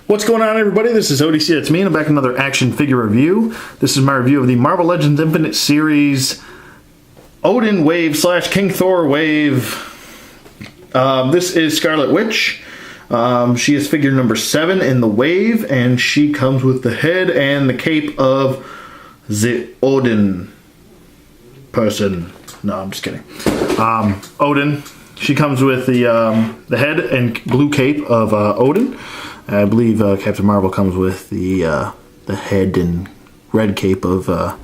What's going on, everybody? This is ODC, that's me, and I'm back with another action figure review. This is my review of the Marvel Legends Infinite Series Odin Wave / King Thor Wave. This is Scarlet Witch. She is figure number 7 in the wave, and she comes with the head and the cape of the Odin person. No, I'm just kidding. Odin. She comes with the head and blue cape of Odin. I believe Captain Marvel comes with the head and red cape of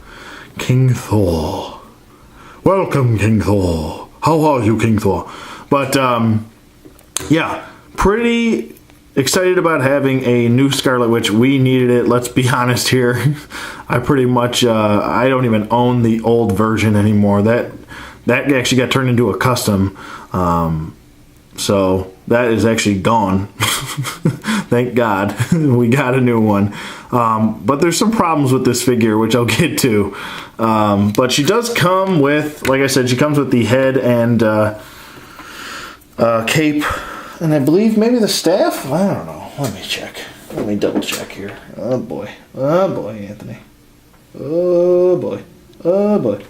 King Thor. Welcome, King Thor. How are you, King Thor? But yeah, pretty excited about having a new Scarlet Witch. We needed it. Let's be honest here. I pretty much I don't even own the old version anymore. That actually got turned into a custom. So that is actually gone. Thank God. We got a new one. But there's some problems with this figure, which I'll get to. But she does come with, like I said, she comes with the head and cape. And I believe maybe the staff? I don't know. Let me check. Let me double check here. Oh boy. Oh boy, Anthony. Oh boy. Oh boy.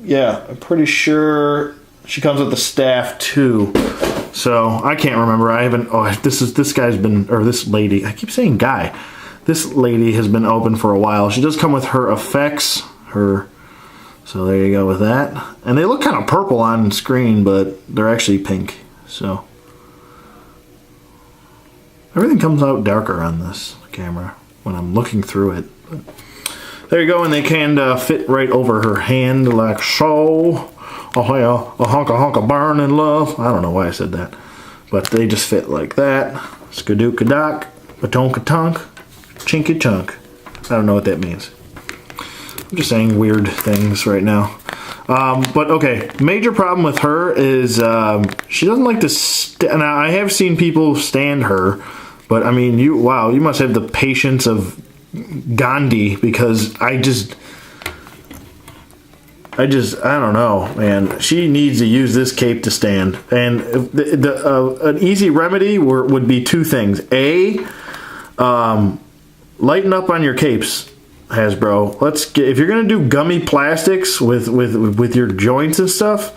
Yeah, I'm pretty sure she comes with the staff too. So I can't remember. I haven't. Oh, this guy's been, or this lady. I keep saying guy. This lady has been open for a while. She does come with her effects. So there you go with that. And they look kind of purple on screen, but they're actually pink. So everything comes out darker on this camera when I'm looking through it. But there you go, and they can fit right over her hand like so. Oh yeah, a honka honka burning love. I don't know why I said that, but they just fit like that. Skadooka dock, batonka tonk, chinky chunk. I don't know what that means. I'm just saying weird things right now. But okay, major problem with her is she doesn't like to. Now I have seen people stand her, but I mean, you must have the patience of Gandhi, because I don't know, man. She needs to use this cape to stand. And an easy remedy would be two things. A, lighten up on your capes, Hasbro. If you're gonna do gummy plastics with your joints and stuff,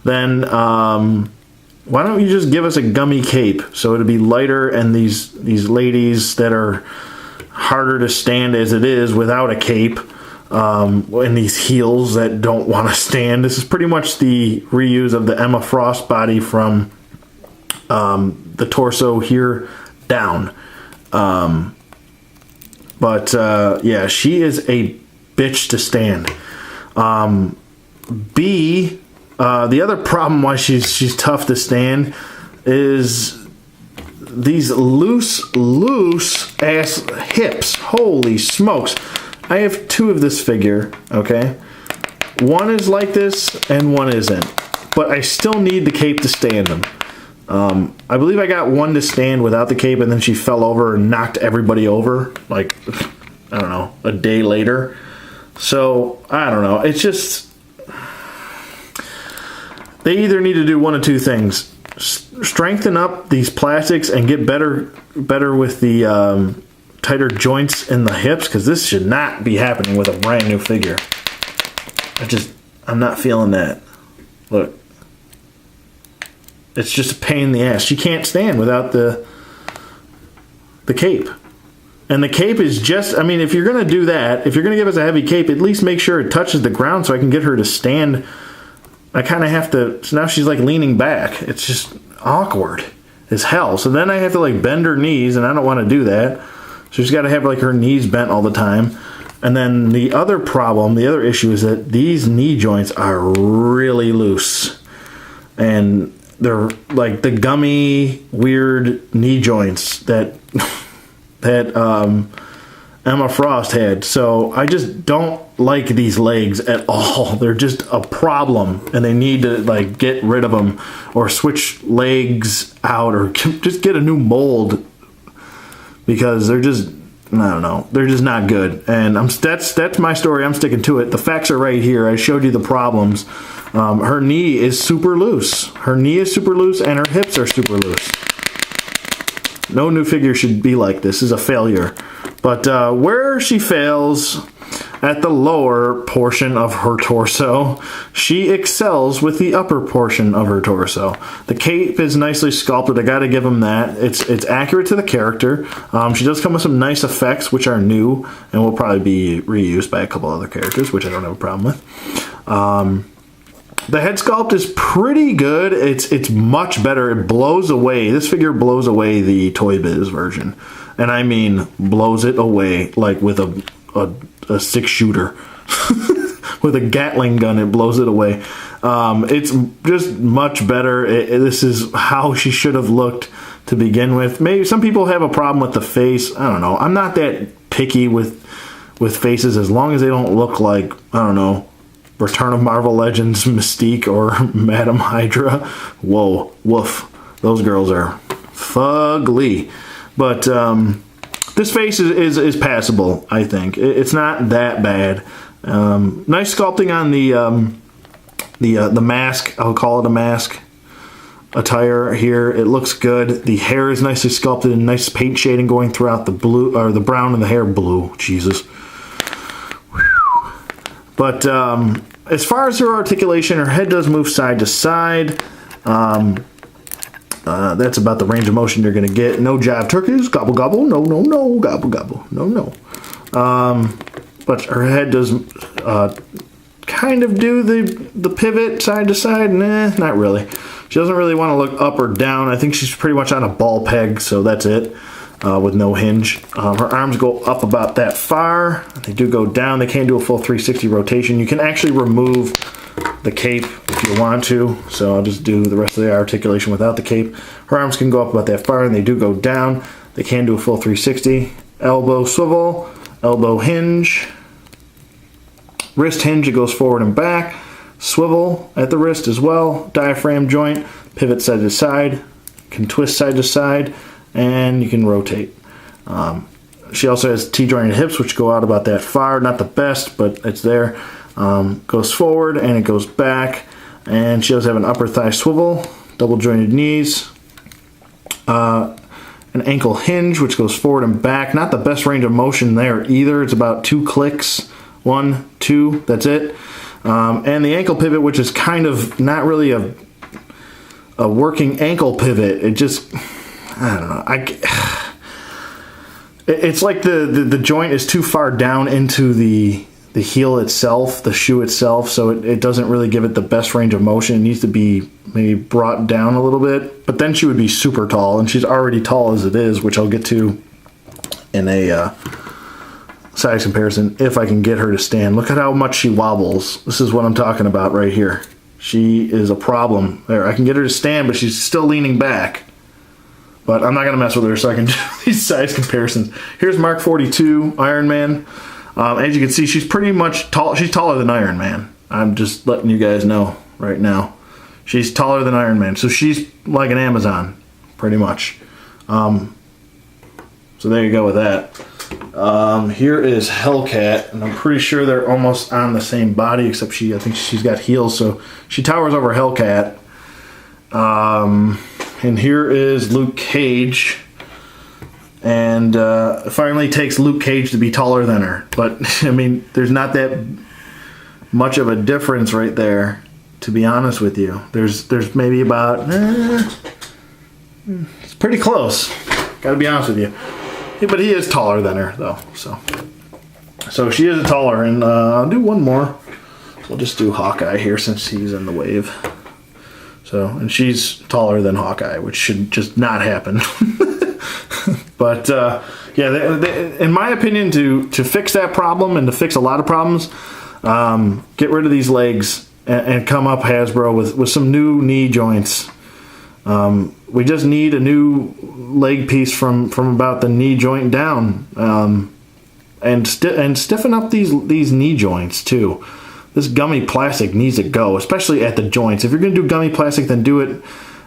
then why don't you just give us a gummy cape so it'll be lighter, and these ladies that are harder to stand as it is without a cape, and these heels that don't want to stand. This is pretty much the reuse of the Emma Frost body from the torso here down. But yeah, she is a bitch to stand. B, the other problem why she's tough to stand is these loose ass hips. Holy smokes. I have two of this figure, okay? One is like this and one isn't, but I still need the cape to stand them. I believe I got one to stand without the cape, and then she fell over and knocked everybody over, like, I don't know, a day later. So, I don't know. It's just, they either need to do one of two things. Strengthen up these plastics and get better with the tighter joints in the hips, because this should not be happening with a brand new figure. I'm not feeling that. Look, it's just a pain in the ass. She can't stand without the cape. And the cape is just, I mean, if you're gonna do that, if you're gonna give us a heavy cape, at least make sure it touches the ground so I can get her to stand. I kind of have to, so now she's like leaning back. It's just awkward as hell. So then I have to like bend her knees, and I don't want to do that. So she's got to have like her knees bent all the time. And then the other problem, the other issue is that these knee joints are really loose. And they're like the gummy, weird knee joints that Emma Frost had. So I just don't like these legs at all. They're just a problem, and they need to like get rid of them or switch legs out, or just get a new mold, because they're just, I don't know, they're just not good. And that's my story. I'm sticking to it. The facts are right here. I showed you the problems. Her knee is super loose. Her knee is super loose, and her hips are super loose. No new figure should be like this. This is a failure. But where she fails at the lower portion of her torso, she excels with the upper portion of her torso. The cape is nicely sculpted. I gotta give him that. It's accurate to the character. She does come with some nice effects, which are new, and will probably be reused by a couple other characters, which I don't have a problem with. The head sculpt is pretty good. It's much better. It blows away. This figure blows away the Toy Biz version. And I mean blows it away like with a 6-shooter. With a Gatling gun, it blows it away. It's just much better. This is how she should have looked to begin with. Maybe some people have a problem with the face. I don't know. I'm not that picky with faces as long as they don't look like, I don't know, Return of Marvel Legends Mystique or Madam Hydra. Whoa, woof. Those girls are fugly. But this face is passable, I think. It's not that bad. Nice sculpting on the mask. I'll call it a mask attire here. It looks good. The hair is nicely sculpted and nice paint shading going throughout the blue or the brown and the hair blue. Jesus. Whew. But as far as her articulation, her head does move side to side. That's about the range of motion you're going to get. No jive turkeys, gobble gobble, no, no, no, gobble gobble, no, no. But her head does kind of do the pivot side to side. Nah, not really. She doesn't really want to look up or down. I think she's pretty much on a ball peg, so that's it, with no hinge. Her arms go up about that far. They do go down. They can't do a full 360 rotation. You can actually remove the cape if you want to, so I'll just do the rest of the articulation without the cape. Her arms can go up about that far, and they do go down. They can do a full 360. Elbow swivel, elbow hinge, wrist hinge, it goes forward and back, swivel at the wrist as well, diaphragm joint, pivot side to side, can twist side to side, and you can rotate. She also has T-jointed hips, which go out about that far. Not the best, but it's there. Goes forward and it goes back, and she does have an upper thigh swivel, double jointed knees, an ankle hinge which goes forward and back. Not the best range of motion there either. It's about 2 clicks, 1, 2, that's it. And the ankle pivot, which is kind of not really a working ankle pivot. It just, I don't know. It's like the joint is too far down into the heel itself, the shoe itself, so it doesn't really give it the best range of motion. It needs to be maybe brought down a little bit, but then she would be super tall, and she's already tall as it is, which I'll get to in a size comparison if I can get her to stand. Look at how much she wobbles. This is what I'm talking about right here. She is a problem. There, I can get her to stand, but she's still leaning back. But I'm not going to mess with her, so I can do these size comparisons. Here's Mark 42, Iron Man. As you can see, she's pretty much tall. She's taller than Iron Man. I'm just letting you guys know right now. She's taller than Iron Man. So she's like an Amazon, pretty much. So there you go with that. Here is Hellcat, and I'm pretty sure they're almost on the same body, except I think she's got heels, so she towers over Hellcat. And here is Luke Cage. And it finally takes Luke Cage to be taller than her. But, I mean, there's not that much of a difference right there, to be honest with you. There's maybe about, it's pretty close. Gotta be honest with you. Yeah, but he is taller than her, though. So she is a taller. And I'll do one more. We'll just do Hawkeye here since he's in the wave. So, and she's taller than Hawkeye, which should just not happen. But yeah, in my opinion, to fix that problem and to fix a lot of problems, get rid of these legs and come up Hasbro with some new knee joints. We just need a new leg piece from about the knee joint down, and stiffen up these knee joints too. This gummy plastic needs to go, especially at the joints. If you're going to do gummy plastic, then do it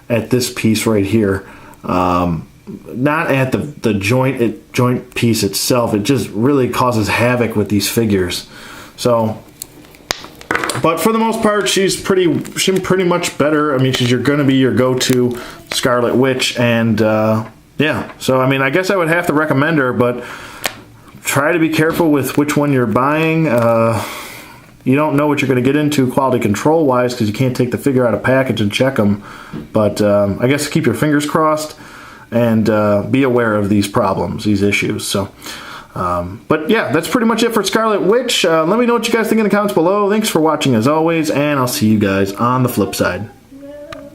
at this piece right here. Not at the joint piece itself. It just really causes havoc with these figures. So, but for the most part, she's pretty much better. I mean, she's going to be your go-to Scarlet Witch, and Yeah, so I mean, I guess I would have to recommend her, but try to be careful with which one you're buying. You don't know what you're going to get into quality control wise because you can't take the figure out of package and check them. But I guess keep your fingers crossed and be aware of these problems, these issues. So, but yeah, that's pretty much it for Scarlet Witch. Let me know what you guys think in the comments below. Thanks for watching as always, and I'll see you guys on the flip side.